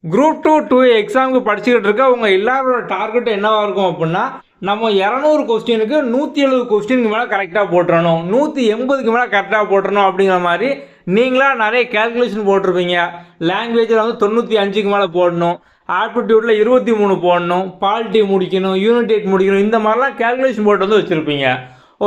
Group 2 எக்ஸாமுக்கு படிச்சுக்கிட்டு இருக்க உங்க எல்லாரோட டார்கெட் என்னவா இருக்கும் அப்படின்னா, நம்ம 200 கொஸ்டினுக்கு 170 கொஸ்டினுக்கு மேலே கரெக்டாக போட்டுறணும், 180க்கு மேலே கரெக்டாக போட்டுறணும் அப்படிங்கிற மாதிரி நீங்களா நிறைய கேல்குலேஷன் போட்டிருப்பீங்க. லாங்குவேஜில் வந்து 95க்கு மேலே போடணும், ஆப்டிடியூடில் 23 போடணும், பாலிட்டி முடிக்கணும், யூனிட் 8 முடிக்கணும், இந்த மாதிரிலாம் கேல்குலேஷன் போட்டு வந்து வச்சுருப்பீங்க.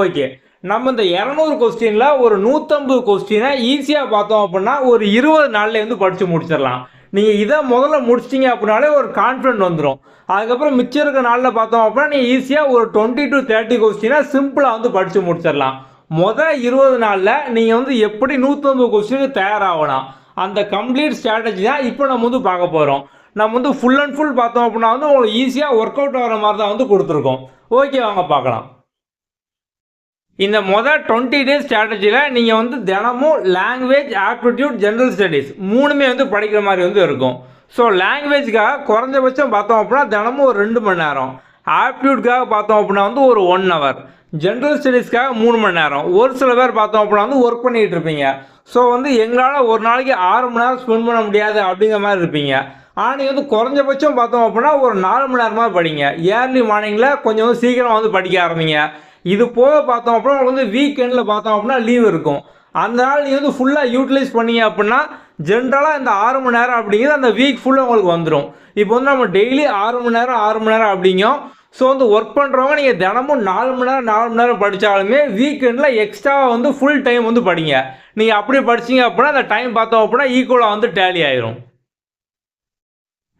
ஓகே, நம்ம இந்த 200 கொஸ்டினில் ஒரு 150 கொஸ்டினை ஈஸியாக பார்த்தோம் அப்படின்னா ஒரு 20 நாள்லேயே வந்து படித்து முடிச்சிடலாம். நீங்கள் இதை முதல்ல முடிச்சிட்டிங்க அப்படின்னாலே ஒரு கான்ஃபிடென்ட் வந்துடும். அதுக்கப்புறம் மிச்சம் இருக்க நாளில் பார்த்தோம் அப்படின்னா நீங்கள் ஈஸியாக ஒரு 20 to 30 கொஸ்டினை சிம்பிளாக வந்து படித்து முடிச்சிடலாம். முதல் 20 நாளில் நீங்கள் வந்து எப்படி 150 கொஸ்டினுக்கு தயாராகலாம், அந்த கம்ப்ளீட் ஸ்ட்ராட்டஜி தான் இப்போ நம்ம வந்து பார்க்க போகிறோம். நம்ம வந்து ஃபுல் அண்ட் ஃபுல் பார்த்தோம் அப்படின்னா வந்து உங்களுக்கு ஈஸியாக ஒர்க் அவுட் ஆகிற மாதிரி தான் வந்து கொடுத்துருக்கோம். ஓகே, வாங்க பார்க்கலாம். இந்த மொதல் 20 டேஸ் ஸ்ட்ராட்டஜியில் நீங்கள் வந்து தினமும் லாங்குவேஜ், ஆப்டிடியூட், ஜென்ரல் ஸ்டடீஸ் மூணுமே வந்து படிக்கிற மாதிரி வந்து இருக்கும். ஸோ லாங்குவேஜ்க்காக குறைஞ்சபட்சம் பார்த்தோம் அப்படின்னா தினமும் ஒரு 2 மணி நேரம், ஆப்டிடியூட்காக பார்த்தோம் அப்படின்னா வந்து ஒரு 1 hour, ஜென்ரல் ஸ்டடீஸ்க்காக 3 மணி நேரம். ஒரு சில பேர் பார்த்தோம் அப்படின்னா வந்து ஒர்க் பண்ணிகிட்டு இருப்பீங்க. ஸோ வந்து எங்களால் ஒரு நாளைக்கு 6 மணி நேரம் ஸ்பெண்ட் பண்ண முடியாது அப்படிங்கிற மாதிரி இருப்பீங்க. ஆனால் நீங்கள் வந்து குறைஞ்சபட்சம் பார்த்தோம் அப்படின்னா ஒரு 4 மணி நேரமாக படிங்க. ஏர்லி மார்னிங்கில் கொஞ்சம் வந்து சீக்கிரம் வந்து படிக்க ஆரம்பிங்க. இது போக பார்த்தோம் அப்படின்னா உங்களுக்கு வந்து வீக்கெண்டில் பார்த்தோம் அப்படின்னா லீவ் இருக்கும். அந்த நாள் நீங்கள் வந்து ஃபுல்லாக யூட்டிலைஸ் பண்ணீங்க அப்படின்னா ஜென்ரலாக இந்த 6 மணி நேரம் அப்படிங்கிறது அந்த வீக் ஃபுல்லாக உங்களுக்கு வந்துடும். இப்போ வந்து நம்ம டெய்லி 6 மணி நேரம் அப்படிங்கும். ஸோ வந்து ஒர்க் பண்ணுறவங்க நீங்கள் தினமும் 4 மணி நேரம் படித்தாலுமே வீக்கெண்டில் எக்ஸ்ட்ராவாக வந்து ஃபுல் டைம் வந்து படிங்க. நீங்கள் அப்படி படிச்சிங்க அப்படின்னா அந்த டைம் பார்த்தோம் அப்படின்னா ஈக்குவலாக வந்து டேலி ஆயிரும்.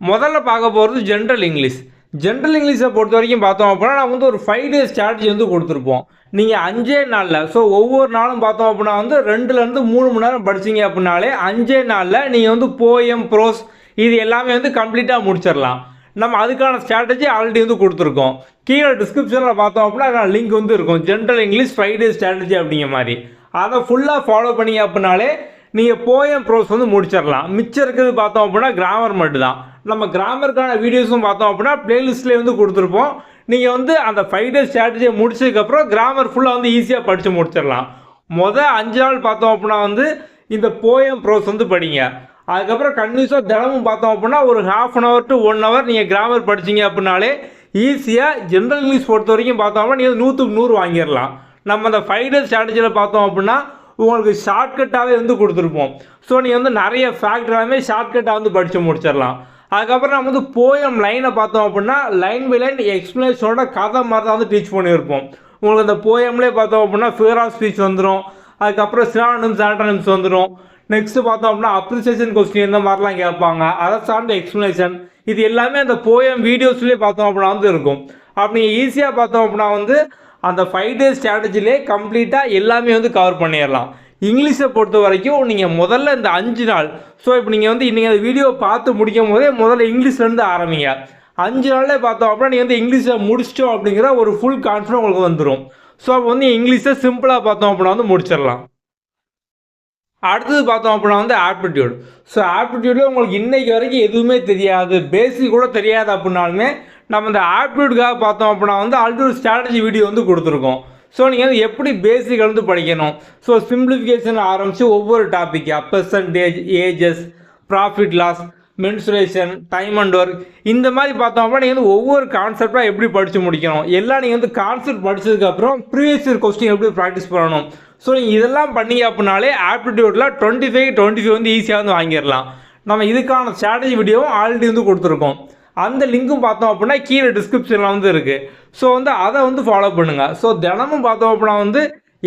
முதல்ல பார்க்க போகிறது ஜென்ரல் இங்கிலீஷ். ஜென்ரல் இங்கிலீஷை பொறுத்த வரைக்கும் பார்த்தோம் அப்படின்னா நான் வந்து ஒரு 5 டேஸ் ஸ்ட்ராட்டஜி வந்து கொடுத்துருப்போம். நீங்கள் 5 நாளில், ஸோ ஒவ்வொரு நாளும் பார்த்தோம் அப்படின்னா வந்து 2லேருந்து 3 மணி நேரம் படிச்சிங்க அப்படின்னாலே 5 நாளில் நீங்கள் வந்து போயம், ப்ரோஸ் இது எல்லாமே வந்து கம்ப்ளீட்டாக முடிச்சிடலாம். நம்ம அதுக்கான ஸ்ட்ராட்டஜி ஆல்ரெடி வந்து கொடுத்துருக்கோம். கீழே டிஸ்கிரிப்ஷனில் பார்த்தோம் அப்படின்னா லிங்க் வந்து இருக்கும், ஜென்ரல் இங்கிலீஷ் 5 டேஸ் ஸ்ட்ராட்டஜி அப்படிங்கிற மாதிரி. அதை ஃபுல்லாக ஃபாலோ பண்ணிங்க அப்படின்னாலே நீங்கள் போயம், ப்ரோஸ் வந்து முடிச்சிடலாம். மிச்சம் இருக்கிறது பார்த்தோம் அப்படின்னா கிராமர் மட்டும் தான். நம்ம கிராமருக்கான வீடியோஸும் பார்த்தோம் அப்படின்னா பிளேலிஸ்ட்லேயே வந்து கொடுத்துருப்போம். நீங்கள் வந்து அந்த 5 டேஸ் ஸ்ட்ராட்டஜியை முடிச்சதுக்கப்புறம் கிராமர் ஃபுல்லாக வந்து ஈஸியாக படித்து முடிச்சிடலாம். மொதல் 5 நாள் பார்த்தோம் அப்படின்னா வந்து இந்த போயம், ப்ரோஸ் வந்து படிங்க. அதுக்கப்புறம் கன்யூஸாக தினமும் பார்த்தோம் அப்படின்னா ஒரு 1/2 hour to 1 hour நீங்கள் கிராமர் படிச்சிங்க அப்படின்னாலே ஈஸியாக ஜென்ரல் இங்கிலீஷ் பொறுத்த வரைக்கும் பார்த்தோம் அப்படின்னா நீங்கள் 100க்கு 100 வாங்கிடலாம். நம்ம அந்த 5 டேஸ் ஸ்ட்ராட்டஜியில் பார்த்தோம் அப்படின்னா உங்களுக்கு ஷார்ட்கட்டாகவே வந்து கொடுத்துருப்போம். ஸோ நீங்கள் வந்து நிறைய ஃபேக்ட் எல்லாமே ஷார்ட்கட்டாக வந்து படித்து முடிச்சிடலாம். அதுக்கப்புறம் நம்ம வந்து போயம் லைனை பார்த்தோம் அப்படின்னா லைன் பை லைன் எக்ஸ்ப்ளனேஷனோட கதை மாதிரி தான் வந்து டீச் பண்ணியிருப்போம். உங்களுக்கு அந்த போயம்லேயே பார்த்தோம் அப்படின்னா ஃபிகர் ஆஃப் ஸ்பீச் வந்துடும். அதுக்கப்புறம் சினானிம்ஸ், ஆன்டனிம்ஸ் வந்துடும். நெக்ஸ்ட்டு பார்த்தோம் அப்படின்னா அப்ரிசியேஷன் கொஸ்டின் இந்த மாதிரிலாம் கேட்பாங்க, அதை சார்ந்த எக்ஸ்ப்ளனேஷன், இது எல்லாமே அந்த போயம் வீடியோஸ்லேயே பார்த்தோம் அப்படின்னா வந்து இருக்கும். அப்படி நீங்கள் ஈஸியாக பார்த்தோம் அப்படின்னா வந்து அந்த 5 டேஸ் ஸ்ட்ராட்டஜிலே கம்ப்ளீட்டாக எல்லாமே வந்து கவர் பண்ணிடலாம். இங்கிலீஷை பொறுத்த வரைக்கும் நீங்கள் முதல்ல இந்த 5 நாள், ஸோ இப்போ நீங்கள் வந்து இன்றைக்கி அந்த வீடியோ பார்த்து முடிக்கும் போதே முதல்ல இங்கிலீஷ்லேருந்து ஆரம்பிங்க. 5 நாள்லேயே பார்த்தோம் அப்படின்னா நீங்கள் வந்து இங்கிலீஷை முடிச்சிட்டோம் அப்படிங்கிற ஒரு ஃபுல் கான்ஃபிடன்ஸ் உங்களுக்கு வந்துடும். ஸோ அப்போ வந்து இங்கிலீஷை சிம்பிளாக பார்த்தோம் அப்படின்னா வந்து முடிச்சிடலாம். அடுத்தது பார்த்தோம் அப்படின்னா வந்து ஆப்டிடியூட். ஸோ ஆப்டிடியூடில் உங்களுக்கு இன்றைக்கி வரைக்கும் எதுவுமே தெரியாது, பேசிக் கூட தெரியாது அப்படின்னாலுமே நம்ம இந்த ஆப்டிடியூடுக்காக பார்த்தோம் அப்படின்னா வந்து ஆல்ரெடி ஒரு ஸ்ட்ராட்டஜி வீடியோ வந்து கொடுத்துருக்கோம். ஸோ நீங்கள் வந்து எப்படி பேசிக் வந்து படிக்கணும், ஸோ சிம்பிளிஃபிகேஷன் ஆரம்பித்து ஒவ்வொரு topic, percentage, ages, profit loss, mensuration, time and work, இந்த மாதிரி பார்த்தோம் அப்படின்னா நீங்கள் வந்து ஒவ்வொரு கான்செப்டாக எப்படி படித்து முடிக்கணும், எல்லாம் நீங்கள் வந்து கான்செப்ட் படித்ததுக்கப்புறம் ப்ரீவியஸ் இயர் கொஸ்டின் எப்படி ப்ராக்டிஸ் பண்ணணும். ஸோ நீங்கள் இதெல்லாம் பண்ணீங்க அப்படின்னாலே ஆப்டிடியூடில் 25 வந்து ஈஸியாக வந்து வாங்கிடலாம். நம்ம இதுக்கான ஸ்ட்ராட்டஜி வீடியோவும் ஆல்ரெடி வந்து கொடுத்துருக்கோம். அந்த லிங்க்கும் பார்த்தோம் அப்படின்னா கீழே டிஸ்கிரிப்ஷனில் வந்து இருக்குது. ஸோ வந்து அதை வந்து ஃபாலோ பண்ணுங்கள். ஸோ தினமும் பார்த்தோம் அப்படின்னா வந்து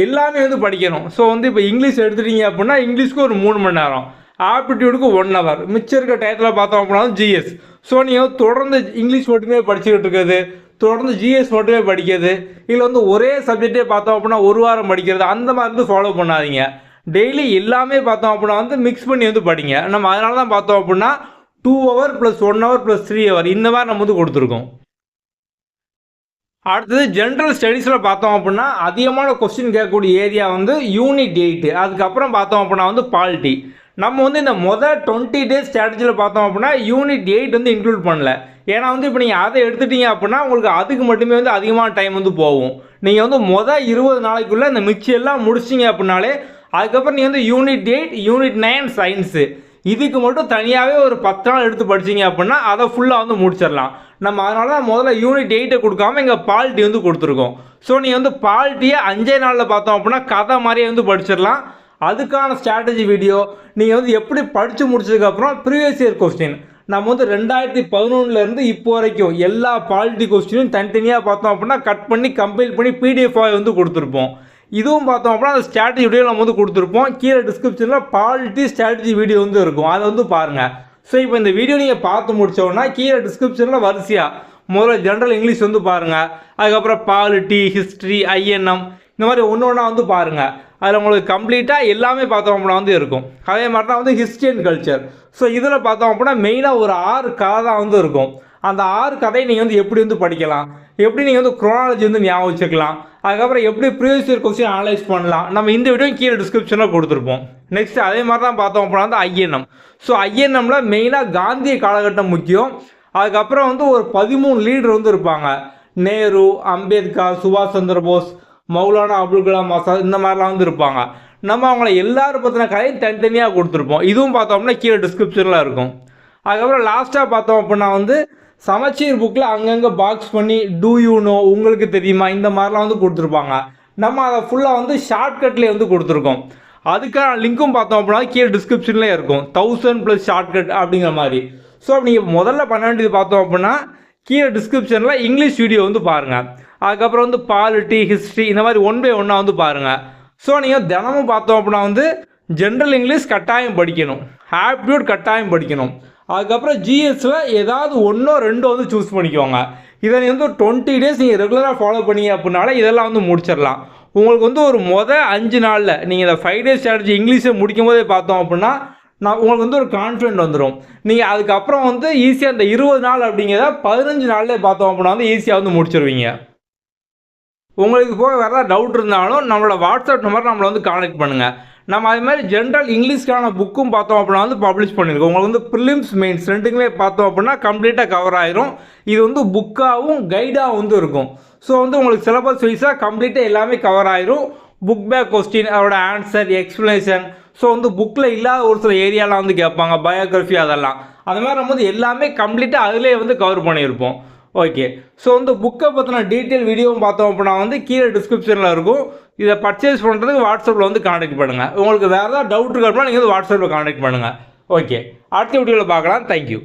எல்லாமே வந்து படிக்கணும். ஸோ வந்து இப்போ இங்கிலீஷ் எடுத்துட்டீங்க அப்படின்னா இங்கிலீஷ்க்கு ஒரு 3 மணி நேரம், ஆப்டிடியூடுக்கு 1 hour, மிச்சம் இருக்க டயத்தில் பார்த்தோம் அப்படின்னா ஜிஎஸ். ஸோ நீங்கள் தொடர்ந்து இங்கிலீஷ் மட்டுமே படிச்சுக்கிட்டு இருக்கிறது, தொடர்ந்து ஜிஎஸ் மட்டுமே படிக்கிறது, இல்லை வந்து ஒரே சப்ஜெக்டே பார்த்தோம் அப்படின்னா ஒரு வாரம் படிக்கிறது, அந்த மாதிரி வந்து ஃபாலோ பண்ணாதீங்க. டெய்லி எல்லாமே பார்த்தோம் அப்படின்னா வந்து மிக்ஸ் பண்ணி வந்து படிங்க. நம்ம அதனால தான் பார்த்தோம் அப்படின்னா 2 hour + 1 hour + 3 hour இந்த மாதிரி நம்ம வந்து கொடுத்துருக்கோம். அடுத்தது ஜென்ரல் ஸ்டடீஸில் பார்த்தோம் அப்படின்னா அதிகமான கொஸ்டின் கேட்கக்கூடிய ஏரியா வந்து யூனிட் 8, அதுக்கப்புறம் பார்த்தோம் அப்படின்னா வந்து பாலிட்டி. நம்ம வந்து இந்த முதல் 20 டேஸ் ஸ்ட்ராட்டஜியில் பார்த்தோம் அப்படின்னா யூனிட் 8 வந்து இன்க்ளூட் பண்ணல. ஏன்னா வந்து இப்போ நீங்கள் அதை எடுத்துட்டீங்க அப்படின்னா உங்களுக்கு அதுக்கு மட்டுமே வந்து அதிகமான டைம் வந்து போகும். நீங்கள் வந்து முதல் 20 நாளைக்குள்ளே இந்த மிக்சி எல்லாம் முடிச்சிங்க அப்படின்னாலே அதுக்கப்புறம் நீங்கள் வந்து யூனிட் 8, யூனிட் 9 சயின்ஸு இதுக்கு மட்டும் தனியாகவே ஒரு 10 நாள் எடுத்து படிச்சிங்க அப்படின்னா அதை ஃபுல்லாக வந்து முடிச்சிடலாம். நம்ம அதனால தான் முதல்ல யூனிட் 8 கொடுக்காம இங்கே பாலிட்டி வந்து கொடுத்துருக்கோம். ஸோ நீங்கள் வந்து பாலிட்டியை 5 நாளில் பார்த்தோம் அப்படின்னா கதை மாதிரியே வந்து படிச்சிடலாம். அதுக்கான ஸ்ட்ராட்டஜி வீடியோ நீங்கள் வந்து எப்படி படித்து முடிச்சதுக்கப்புறம் ப்ரீவியஸ் இயர் கொஸ்டின் நம்ம வந்து 2011 இப்போ வரைக்கும் எல்லா பாலிட்டி கொஸ்டினும் தனித்தனியாக பார்த்தோம் அப்படின்னா கட் பண்ணி கம்பைல் பண்ணி பிடிஎஃபாக வந்து கொடுத்துருப்போம். இதுவும் பார்த்தோம் அப்படின்னா அந்த ஸ்ட்ராட்டஜி வீடியோ நம்ம வந்து கொடுத்துருப்போம். கீழே டிஸ்கிரிப்ஷனில் பாலிட்டி ஸ்ட்ராட்டஜி வீடியோ வந்து இருக்கும், அதை வந்து பாருங்கள். ஸோ இப்போ இந்த வீடியோ நீங்கள் பார்த்து முடிச்சோன்னா கீழே டிஸ்கிரிப்ஷனில் வரிசையாக முதல்ல ஜென்ரல் இங்கிலீஷ் வந்து பாருங்கள், அதுக்கப்புறம் பாலிட்டி, ஹிஸ்ட்ரி, ஐஎன்எம் இந்த மாதிரி ஒன்று ஒன்றா வந்து பாருங்கள். அதில் உங்களுக்கு கம்ப்ளீட்டாக எல்லாமே பார்த்தோம் அப்படின்னா வந்து இருக்கும். அதே மாதிரி தான் வந்து ஹிஸ்ட்ரி அண்ட் கல்ச்சர். ஸோ இதில் பார்த்தோம் அப்படின்னா மெயினாக ஒரு 6 கதை தான் வந்து இருக்கும். அந்த 6 கதையை நீங்கள் வந்து எப்படி வந்து படிக்கலாம், எப்படி நீங்கள் வந்து குரோனாலஜி வந்து ஞாபகம் வச்சுக்கலாம், அதுக்கப்புறம் எப்படி ப்ரீவியஸ் இயர் கொஸ்டின் அனலைஸ் பண்ணலாம், நம்ம இந்த வீடியோ கீழே டிஸ்கிரிப்ஷனில் கொடுத்துருப்போம். நெக்ஸ்ட் அதே மாதிரி தான் பார்த்தோம் அப்படின்னா வந்து ஐஎன்எம். ஸோ ஐஎன்எம்ல மெயினாக காந்திய காலகட்டம் முக்கியம். அதுக்கப்புறம் வந்து ஒரு 13 லீடர் வந்து இருப்பாங்க. நேரு, அம்பேத்கர், சுபாஷ் சந்திர போஸ், மௌலானா அபுல் கலாம் ஆசாத் இந்த மாதிரிலாம் வந்து இருப்பாங்க. நம்ம அவங்கள எல்லாரும் பற்றின கதையும் தனித்தனியாக கொடுத்துருப்போம். இதுவும் பார்த்தோம்னா கீழே டிஸ்கிரிப்ஷனில் இருக்கும். அதுக்கப்புறம் லாஸ்ட்டாக பார்த்தோம் அப்படின்னா வந்து சமச்சீர் புக்கில் அங்கங்கே பாக்ஸ் பண்ணி டூ யூ நோ உங்களுக்கு தெரியுமா இந்த மாதிரிலாம் வந்து கொடுத்துருப்பாங்க. நம்ம அதை ஃபுல்லாக வந்து ஷார்ட்கட்லேயே வந்து கொடுத்துருக்கோம். அதுக்கான லிங்க்கும் பார்த்தோம் அப்படின்னா கீழே டிஸ்கிரிப்ஷன்லேயே இருக்கும். 1000+ ஷார்ட்கட் அப்படிங்கிற மாதிரி. ஸோ நீங்கள் முதல்ல பண்ண வேண்டியது பார்த்தோம் அப்படின்னா கீழே டிஸ்கிரிப்ஷனில் இங்கிலீஷ் வீடியோ வந்து பாருங்கள். அதுக்கப்புறம் வந்து பாலிட்டி, ஹிஸ்ட்ரி இந்த மாதிரி 1 by 1 வந்து பாருங்கள். ஸோ நீங்கள் தினமும் பார்த்தோம் அப்படின்னா வந்து ஜென்ரல் இங்கிலீஷ் கட்டாயம் படிக்கணும், ஆப்டிடியூட் கட்டாயம் படிக்கணும். அதுக்கப்புறம் ஜிஎஸில் ஏதாவது 1 or 2 வந்து சூஸ் பண்ணிக்கோங்க. இதை நீங்கள் வந்து 20 days நீங்கள் ரெகுலராக ஃபாலோ பண்ணீங்க அப்படின்னால இதெல்லாம் வந்து முடிச்சிடலாம். உங்களுக்கு வந்து ஒரு 5 நாளில் நீங்கள் இந்த 5 days ஸ்ட்ராட்டஜி இங்கிலீஷை முடிக்கும் போதே பார்த்தோம் அப்படின்னா உங்களுக்கு வந்து ஒரு கான்ஃபிடென்ட் வந்துடும். நீங்கள் அதுக்கப்புறம் வந்து ஈஸியாக இந்த 20 நாள் அப்படிங்கிறத 15 நாள்லேயே பார்த்தோம் அப்படின்னா வந்து ஈஸியாக வந்து முடிச்சிருவீங்க. உங்களுக்கு போக வேறு டவுட் இருந்தாலும் நம்மளோட வாட்ஸ்அப் நம்பர் நம்மளை வந்து கான்டெக்ட் பண்ணுங்கள். நம்ம அது மாதிரி ஜென்ரல் இங்கிலீஷ்க்கான புக்கும் பார்த்தோம் அப்படின்னா வந்து பப்ளிஷ் பண்ணியிருக்கோம். உங்களுக்கு வந்து ப்ரிலிம்ஸ் மெயின்ஸ் ரெண்டுக்குமே பார்த்தோம் அப்படின்னா கம்ப்ளீட்டாக கவர் ஆயிரும். இது வந்து புக்காகவும் கைடாகவும் வந்து இருக்கும். ஸோ வந்து உங்களுக்கு சிலபஸ் வைஸாக கம்ப்ளீட்டாக எல்லாமே கவர் ஆயிரும். புக் பேக் கொஸ்டின், அதோட ஆன்சர், எக்ஸ்ப்ளனேஷன். ஸோ வந்து புக்கில் இல்லாத ஒரு சில ஏரியாலாம் வந்து கேட்பாங்க, பயோகிராஃபி அதெல்லாம். அது மாதிரி நம்ம வந்து எல்லாமே கம்ப்ளீட்டாக அதிலே வந்து கவர் பண்ணியிருப்போம். ஓகே. ஸோ வந்து புக்கை பற்றின டீட்டெயில் வீடியோவும் பார்த்தோம் அப்படின்னா வந்து கீழே டிஸ்கிரிப்ஷனில் இருக்கும். இதை பர்ச்சேஸ் பண்ணுறதுக்கு வாட்ஸ்அப்பில் வந்து கான்டெக்ட் பண்ணுங்கள். உங்களுக்கு வேறு ஏதாவது டவுட் இருக்கா நீங்கள் வந்து வாட்ஸ்அப்பில் கான்டெக்ட் பண்ணுங்கள். ஓகே, அடுத்த வீடியோவில் பார்க்கலாம். தேங்க்யூ.